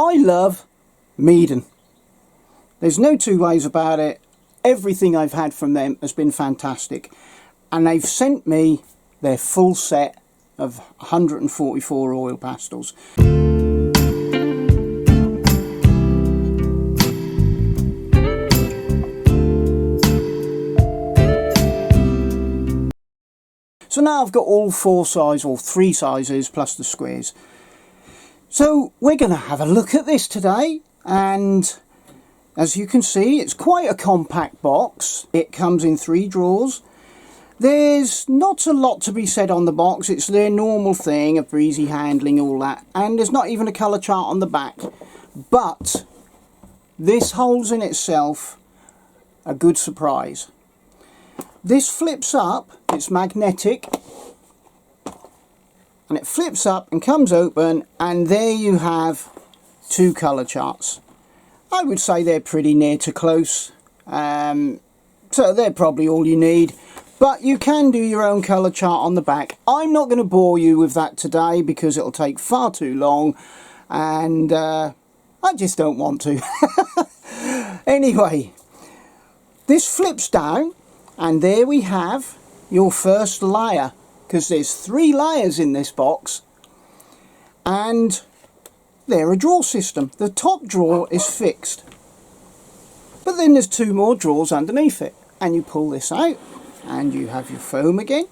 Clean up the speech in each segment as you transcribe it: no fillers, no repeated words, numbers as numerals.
I love Meeden. There's no two ways about it. Everything I've had from them has been fantastic. And they've sent me their full set of 144 oil pastels. So now I've got all 4 sizes, or 3 sizes, plus the squares. So we're going to have a look at this today, and as you can see, it's quite a compact box. It comes in 3 drawers. There's not a lot to be said on the box. It's their normal thing of breezy handling, all that, and there's not even a colour chart on the back. But this holds in itself a good surprise. This flips up, it's magnetic, and it flips up and comes open, and there you have 2 colour charts. I would say they're pretty near to close, so they're probably all you need, but you can do your own colour chart on the back. I'm not going to bore you with that today because it'll take far too long, and I just don't want to. Anyway, this flips down, and there we have your first layer, because there's 3 layers in this box, and they're a drawer system. The top drawer is fixed, but then there's 2 more drawers underneath it, and you pull this out and you have your foam again,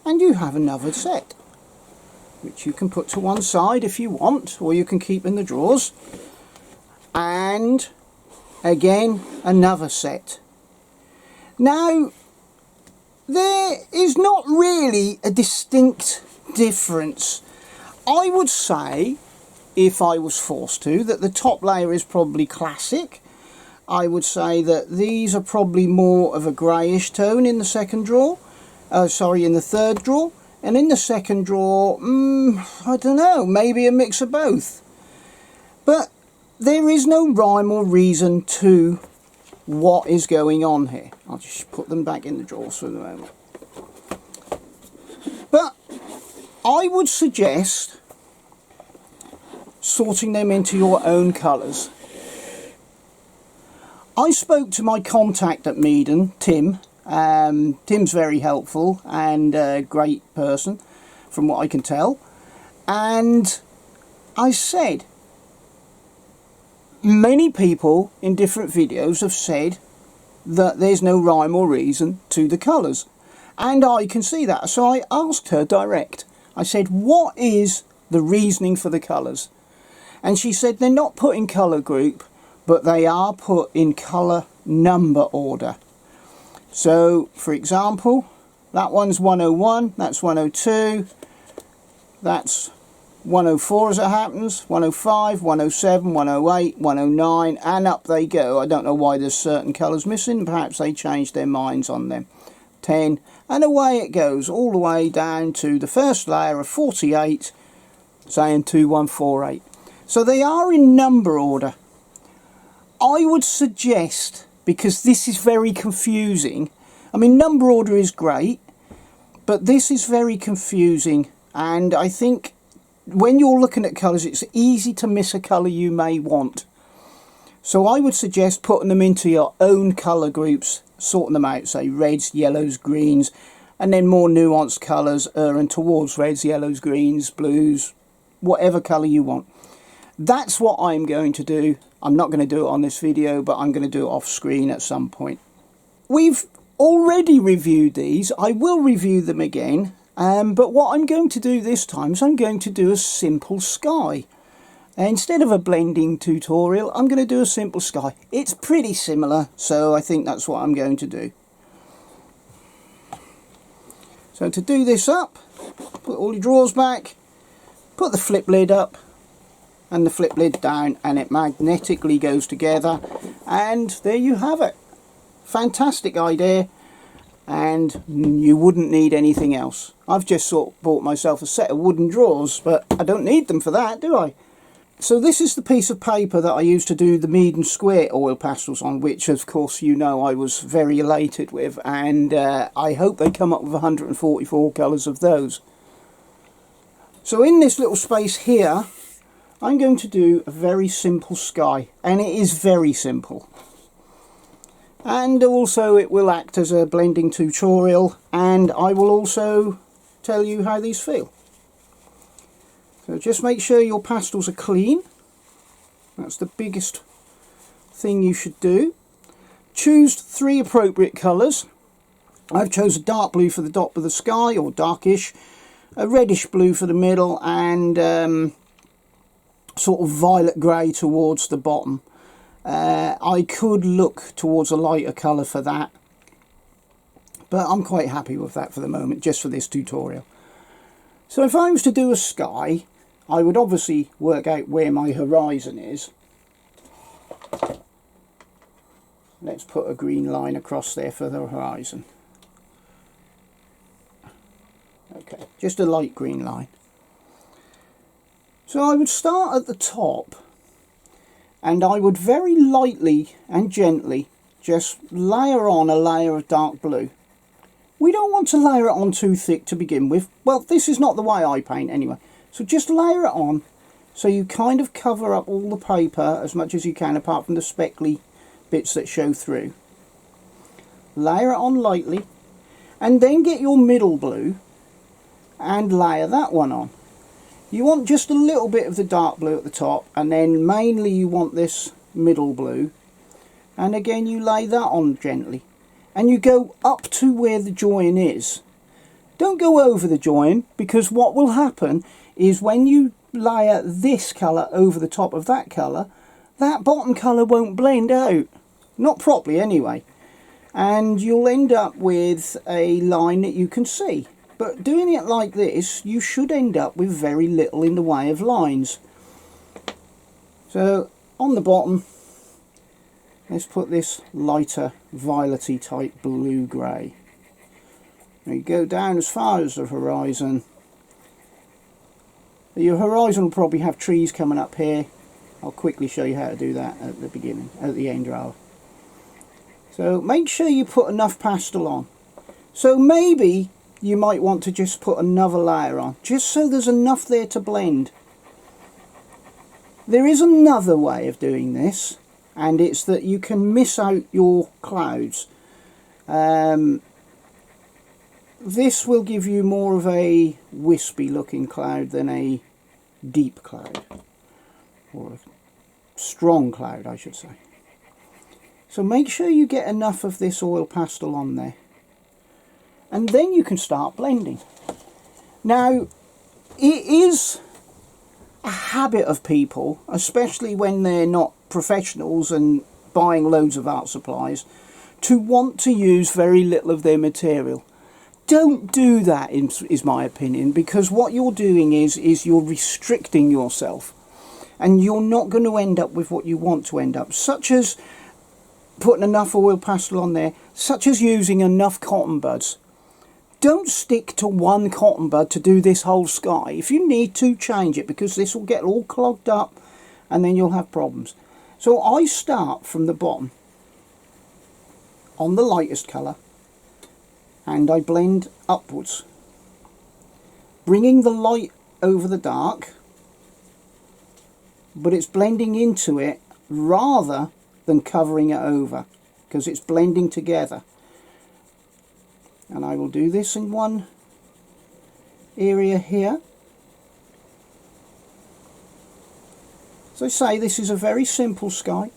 and you have another set which you can put to one side if you want, or you can keep in the drawers, and again another set. Now, there is not really a distinct difference. I would say, if I was forced to, that the top layer is probably classic. I would say that these are probably more of a greyish tone in the second drawer. In the third drawer. And in the second drawer, I don't know, maybe a mix of both. But there is no rhyme or reason to what is going on here. I'll just put them back in the drawers for the moment. But I would suggest sorting them into your own colours. I spoke to my contact at Meeden, Tim. Tim's very helpful and a great person from what I can tell, and I said, many people in different videos have said that there's no rhyme or reason to the colours, and I can see that. So I asked her direct. I said, what is the reasoning for the colours? And she said they're not put in colour group, but they are put in colour number order. So for example, that one's 101, that's 102, that's 104 as it happens, 105, 107, 108, 109, and up they go. I don't know why there's certain colours missing, perhaps they changed their minds on them. 10, and away it goes, all the way down to the first layer of 48, saying 2148. So they are in number order. I would suggest, because this is very confusing, I mean, number order is great, but this is very confusing, and I think when you're looking at colours, it's easy to miss a colour you may want. So I would suggest putting them into your own colour groups, sorting them out, say reds, yellows, greens, and then more nuanced colours erring towards reds, yellows, greens, blues, whatever colour you want. That's what I'm going to do. I'm not going to do it on this video, but I'm going to do it off screen at some point. We've already reviewed these. I will review them again. But what I'm going to do this time is I'm going to do a simple sky. Instead of a blending tutorial, I'm going to do a simple sky. It's pretty similar, so I think that's what I'm going to do. So to do this up, put all your drawers back, put the flip lid up and the flip lid down, and it magnetically goes together, and there you have it. Fantastic idea, and you wouldn't need anything else. I've just bought myself a set of wooden drawers, but I don't need them for that, do I? So this is the piece of paper that I used to do the Meeden square oil pastels on, which of course you know I was very elated with, and I hope they come up with 144 colours of those. So in this little space here, I'm going to do a very simple sky, and it is very simple. And also it will act as a blending tutorial, and I will also tell you how these feel. So just make sure your pastels are clean. That's the biggest thing you should do. Choose 3 appropriate colours. I've chosen dark blue for the top of the sky, or darkish, a reddish blue for the middle, and sort of violet grey towards the bottom. I could look towards a lighter colour for that, but I'm quite happy with that for the moment, just for this tutorial. So if I was to do a sky, I would obviously work out where my horizon is. Let's put a green line across there for the horizon. Okay, just a light green line. So I would start at the top, and I would very lightly and gently just layer on a layer of dark blue. We don't want to layer it on too thick to begin with. Well, this is not the way I paint anyway. So just layer it on so you kind of cover up all the paper as much as you can, apart from the speckly bits that show through. Layer it on lightly, and then get your middle blue and layer that one on. You want just a little bit of the dark blue at the top, and then mainly you want this middle blue, and again you lay that on gently, and you go up to where the join is. Don't go over the join, because what will happen is when you layer this colour over the top of that colour, that bottom colour won't blend out, not properly anyway, and you'll end up with a line that you can see. But doing it like this, you should end up with very little in the way of lines. So on the bottom, let's put this lighter violet-y type blue-grey. You go down as far as the horizon. Your horizon will probably have trees coming up here. I'll quickly show you how to do that at the beginning, at the end rather. So make sure you put enough pastel on. So maybe you might want to just put another layer on, just so there's enough there to blend. There is another way of doing this, and it's that you can miss out your clouds. This will give you more of a wispy looking cloud than a deep cloud, or a strong cloud I should say. So make sure you get enough of this oil pastel on there, and then you can start blending. Now, it is a habit of people, especially when they're not professionals and buying loads of art supplies, to want to use very little of their material. Don't do that, is my opinion, because what you're doing is you're restricting yourself, and you're not going to end up with what you want to end up, such as putting enough oil pastel on there, such as using enough cotton buds. Don't stick to one cotton bud to do this whole sky. If you need to, change it, because this will get all clogged up and then you'll have problems. So I start from the bottom on the lightest colour, and I blend upwards, bringing the light over the dark, but it's blending into it rather than covering it over, because it's blending together. And I will do this in one area here. As I say, this is a very simple sky.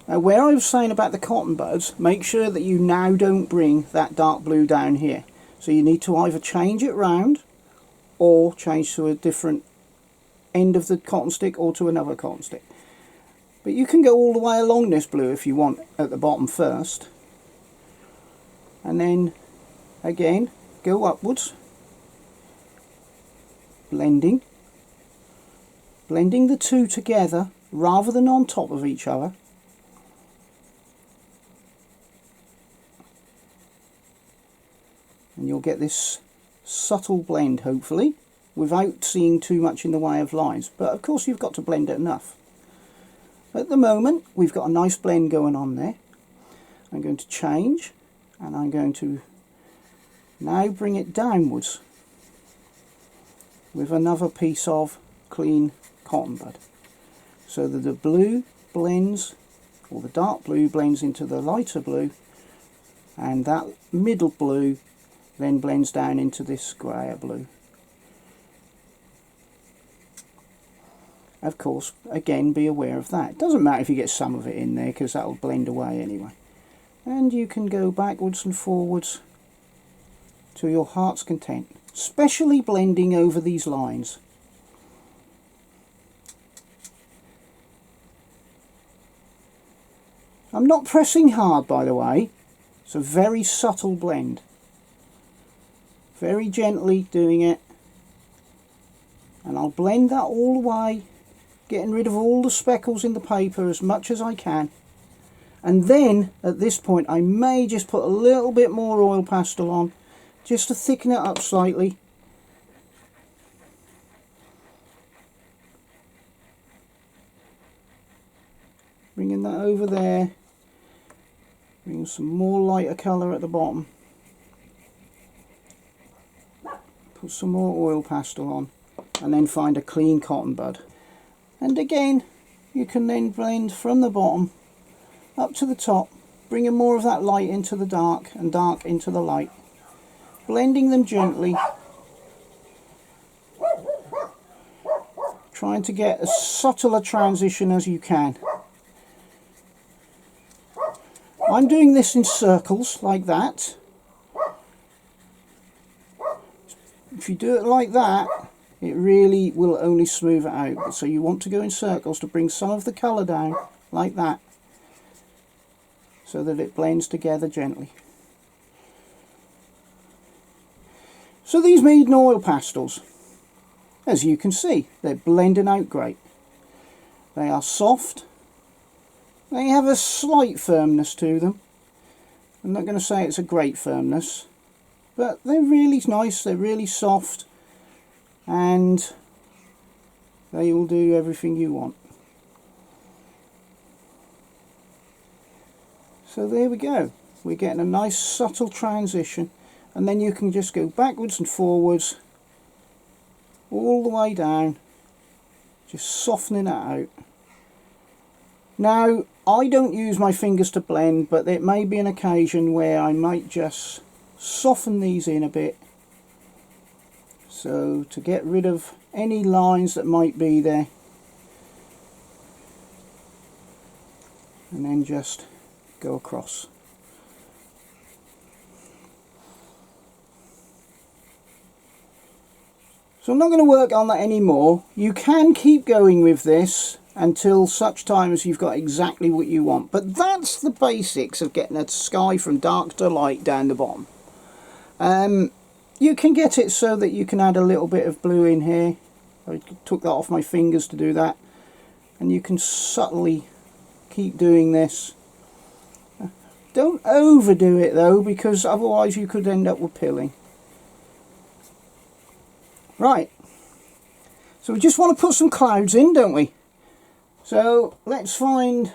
Now, where I was saying about the cotton buds, make sure that you now don't bring that dark blue down here. So you need to either change it round or change to a different end of the cotton stick or to another cotton stick. But you can go all the way along this blue if you want at the bottom first. And then again, go upwards. Blending the two together rather than on top of each other. And you'll get this subtle blend, hopefully, without seeing too much in the way of lines. But of course you've got to blend it enough. At the moment, we've got a nice blend going on there. I'm going to change, and I'm going to Now bring it downwards with another piece of clean cotton bud, so that the blue blends, or the dark blue blends into the lighter blue, and that middle blue then blends down into this grayer blue. Of course, again, be aware of that. It doesn't matter if you get some of it in there, because that'll blend away anyway. And you can go backwards and forwards to your heart's content, especially blending over these lines. I'm not pressing hard, by the way. It's a very subtle blend. Very gently doing it. And I'll blend that all the way, getting rid of all the speckles in the paper as much as I can. And then, at this point, I may just put a little bit more oil pastel on, just to thicken it up slightly. Bringing that over there. Bring some more lighter colour at the bottom. Put some more oil pastel on. And then find a clean cotton bud. And again, you can then blend from the bottom up to the top, bringing more of that light into the dark and dark into the light. Blending them gently. Trying to get as subtle a transition as you can. I'm doing this in circles like that. If you do it like that, it really will only smooth it out. So you want to go in circles to bring some of the colour down like that, so that it blends together gently. So these Meeden oil pastels, as you can see, they're blending out great. They are soft. They have a slight firmness to them. I'm not going to say it's a great firmness, but they're really nice, they're really soft, and they will do everything you want. So there we go. We're getting a nice subtle transition, and then you can just go backwards and forwards all the way down, just softening it out. Now, I don't use my fingers to blend, but it may be an occasion where I might just soften these in a bit, so to get rid of any lines that might be there, and then just go across. So I'm not going to work on that anymore. You can keep going with this until such time as you've got exactly what you want. But that's the basics of getting a sky from dark to light down the bottom. You can get it so that you can add a little bit of blue in here. I took that off my fingers to do that. And you can subtly keep doing this. Don't overdo it though, because otherwise you could end up with pilling. Right, so we just want to put some clouds in, don't we? So let's find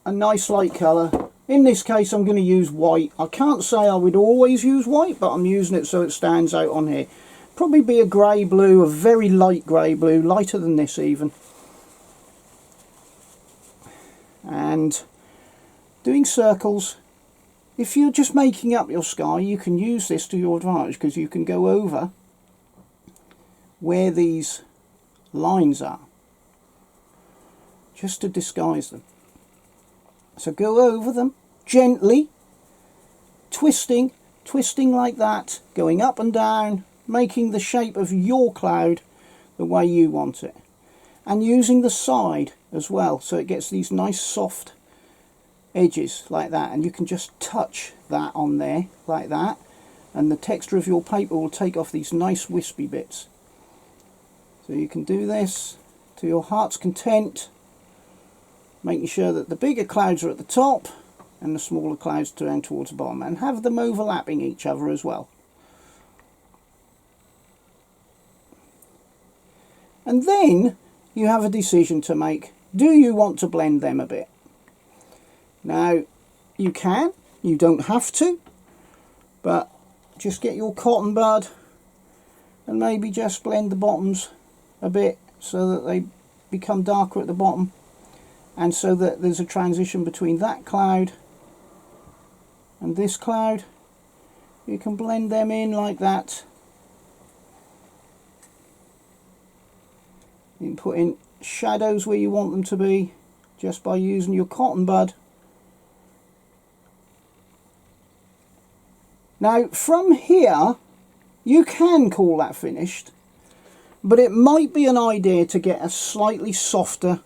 a nice light colour. In this case I'm going to use white. I can't say I would always use white, but I'm using it so it stands out on here. Probably be a grey blue, a very light grey blue, lighter than this even. And doing circles. If you're just making up your sky, you can use this to your advantage, because you can go over where these lines are, just to disguise them. So go over them gently, twisting like that, going up and down, making the shape of your cloud the way you want it. And using the side as well, so it gets these nice soft edges like that, and you can just touch that on there like that, and the texture of your paper will take off these nice wispy bits. So you can do this to your heart's content, making sure that the bigger clouds are at the top and the smaller clouds down towards the bottom, and have them overlapping each other as well. And then you have a decision to make. Do you want to blend them a bit? Now, you can, you don't have to. But just get your cotton bud and maybe just blend the bottoms a bit so that they become darker at the bottom, and so that there's a transition between that cloud and this cloud. You can blend them in like that. You can put in shadows where you want them to be just by using your cotton bud. Now from here you can call that finished, but it might be an idea to get a slightly softer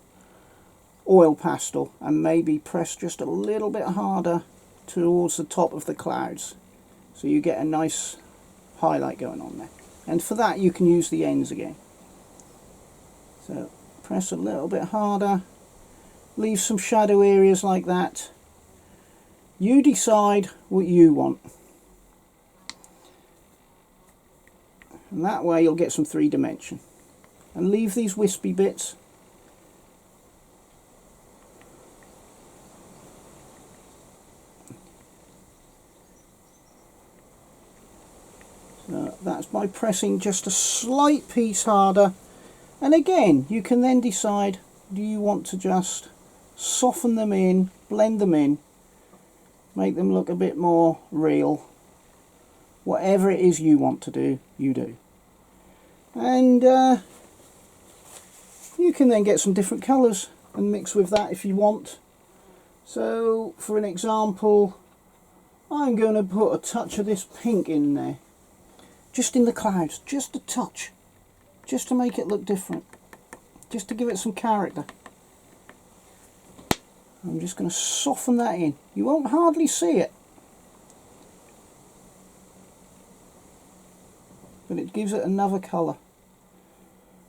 oil pastel and maybe press just a little bit harder towards the top of the clouds, so you get a nice highlight going on there. And for that you can use the ends again. So press a little bit harder, leave some shadow areas like that. You decide what you want. And that way you'll get some 3-dimension. And leave these wispy bits. So that's by pressing just a slight piece harder. And again, you can then decide, do you want to just soften them in, blend them in, make them look a bit more real. Whatever it is you want to do, you do. And you can then get some different colours and mix with that if you want. So for an example, I'm going to put a touch of this pink in there, just in the clouds, just a touch, just to make it look different, just to give it some character. I'm just going to soften that in. You won't hardly see it, but it gives it another colour.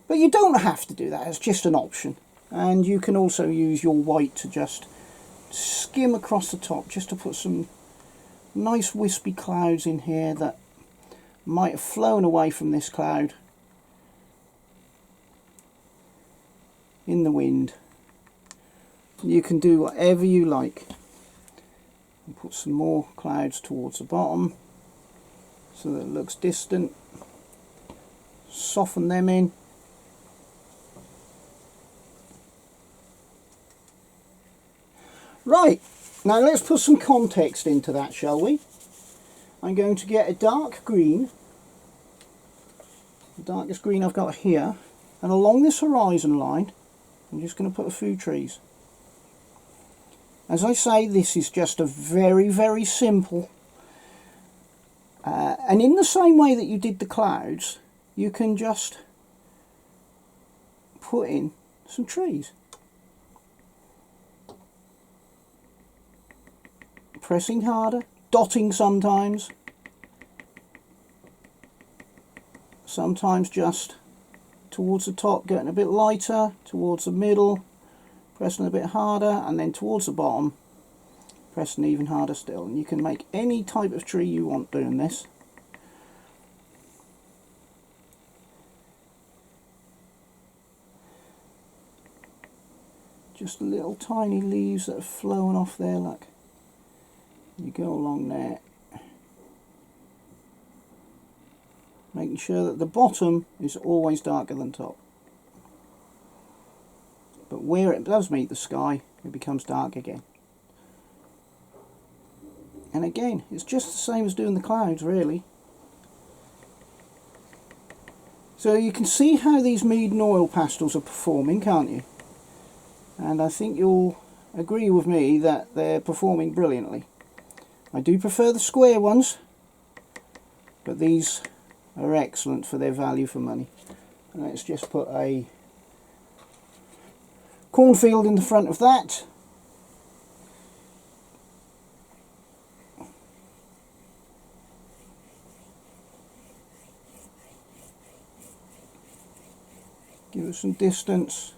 But you don't have to do that, it's just an option. And you can also use your white to just skim across the top, just to put some nice wispy clouds in here that might have flown away from this cloud in the wind. You can do whatever you like. And put some more clouds towards the bottom so that it looks distant. Soften them in. Right, now let's put some context into that, shall we? I'm going to get a dark green, the darkest green I've got here, and along this horizon line I'm just going to put a few trees. As I say, this is just a very simple, and in the same way that you did the clouds, you can just put in some trees. Pressing harder, dotting sometimes just towards the top, getting a bit lighter, towards the middle, pressing a bit harder, and then towards the bottom, pressing even harder still. And you can make any type of tree you want doing this. Just little tiny leaves that are flowing off there, look. You go along there, making sure that the bottom is always darker than top. But where it does meet the sky, it becomes dark again. And again, it's just the same as doing the clouds, really. So you can see how these Meeden oil pastels are performing, can't you? And I think you'll agree with me that they're performing brilliantly. I do prefer the square ones, but these are excellent for their value for money. And let's just put a cornfield in the front of that. Give it some distance.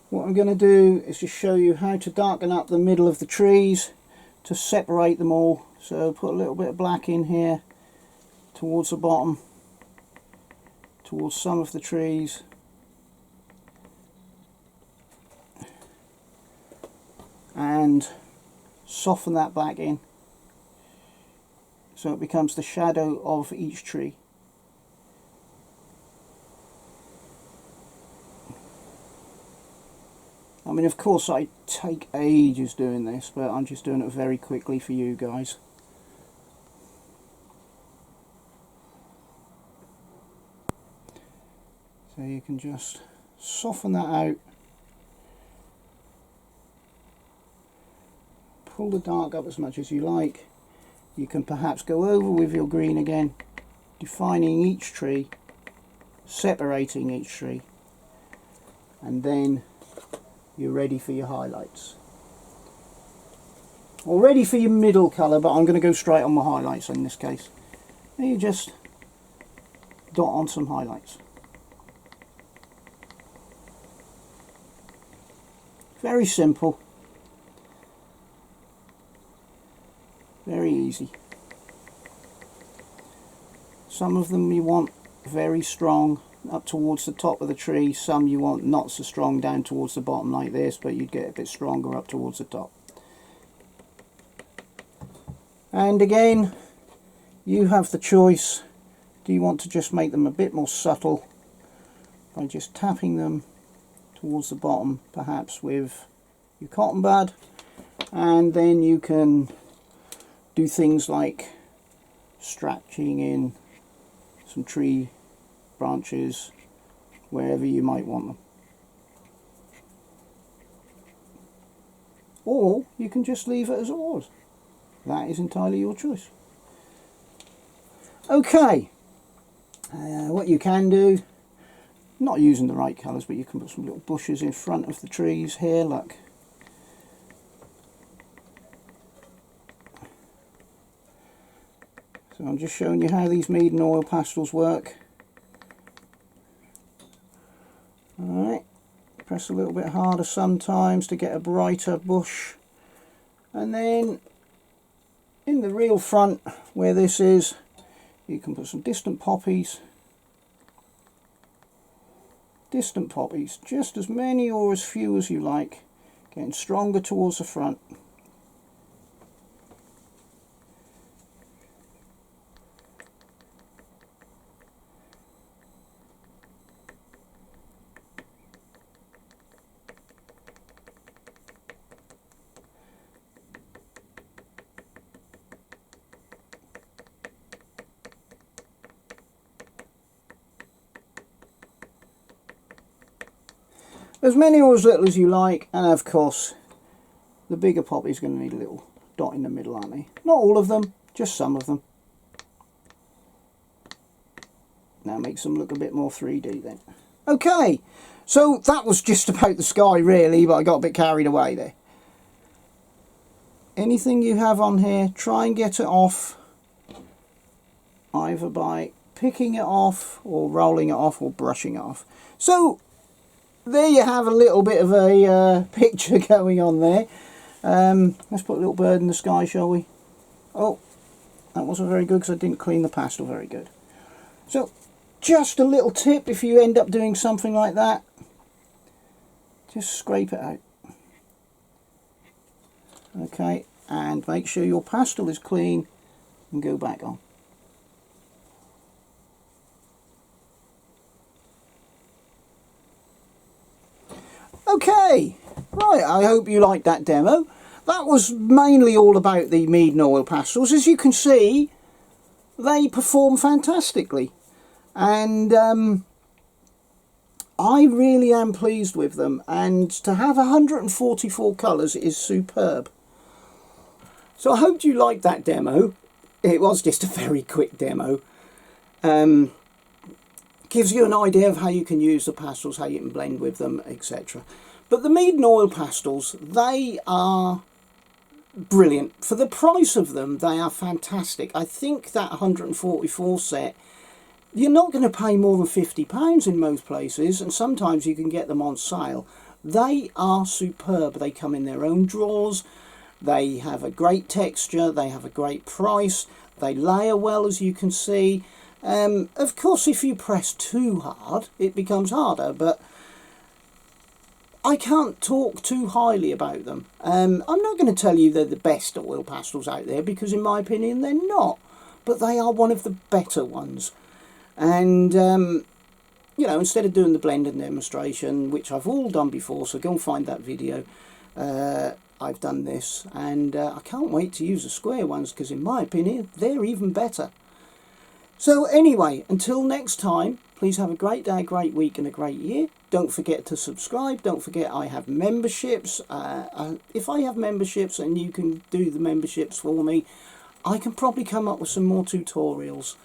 What I'm going to do is just show you how to darken up the middle of the trees to separate them all. So put a little bit of black in here towards the bottom, towards some of the trees. And soften that black in so it becomes the shadow of each tree. I mean, of course I take ages doing this, but I'm just doing it very quickly for you guys. So you can just soften that out, pull the dark up as much as you like. You can perhaps go over with your green again, defining each tree, separating each tree, and then you're ready for your highlights. Or ready for your middle colour, but I'm going to go straight on my highlights in this case. And you just dot on some highlights. Very simple. Very easy. Some of them you want very strong up towards the top of the tree, some you want not so strong down towards the bottom like this, but you'd get a bit stronger up towards the top. And again, you have the choice. Do you want to just make them a bit more subtle by just tapping them towards the bottom, perhaps with your cotton bud, and then you can do things like stretching in some tree branches wherever you might want them. Or you can just leave it as it was. That is entirely your choice. Okay, what you can do, not using the right colours, but you can put some little bushes in front of the trees here, look. So I'm just showing you how these Meeden oil pastels work. Alright, press a little bit harder sometimes to get a brighter bush. And then in the real front where this is, you can put some distant poppies. Distant poppies, just as many or as few as you like, getting stronger towards the front. As many or as little as you like, and of course the bigger poppy is going to need a little dot in the middle, aren't they? Not all of them, just some of them. Now makes them look a bit more 3D then. Okay, so that was just about the sky really, but I got a bit carried away there. Anything you have on here, try and get it off either by picking it off or rolling it off or brushing it off. So there you have a little bit of a picture going on there. Let's put a little bird in the sky, shall we? Oh, that wasn't very good because I didn't clean the pastel very good. So just a little tip, if you end up doing something like that, just scrape it out. Okay, and make sure your pastel is clean and go back on. Okay, right, I hope you liked that demo. That was mainly all about the Meeden oil pastels. As you can see, they perform fantastically. And I really am pleased with them. And to have 144 colours is superb. So I hope you liked that demo. It was just a very quick demo. Gives you an idea of how you can use the pastels, how you can blend with them, etc. But the Meeden oil pastels, they are brilliant. For the price of them, they are fantastic. I think that 144 set, you're not going to pay more than £50 in most places, and sometimes you can get them on sale. They are superb. They come in their own drawers. They have a great texture. They have a great price. They layer well, as you can see. Of course, if you press too hard, it becomes harder, but I can't talk too highly about them. I'm not going to tell you they're the best oil pastels out there, because in my opinion they're not. but they are one of the better ones. And you know, instead of doing the blending demonstration, which I've all done before, so go and find that video, I've done this, and I can't wait to use the square ones, because in my opinion they're even better. So anyway, until next time, please have a great day, a great week and a great year. Don't forget to subscribe. Don't forget I have memberships. If I have memberships and you can do the memberships for me, I can probably come up with some more tutorials.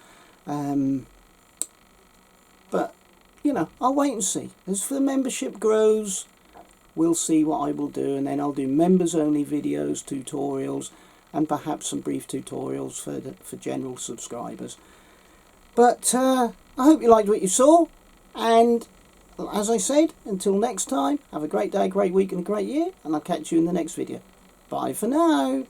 But, you know, I'll wait and see. As the membership grows, we'll see what I will do, and then I'll do members only videos, tutorials, and perhaps some brief tutorials for general subscribers. But I hope you liked what you saw, and as I said, until next time, have a great day, great week and a great year, and I'll catch you in the next video. Bye for now.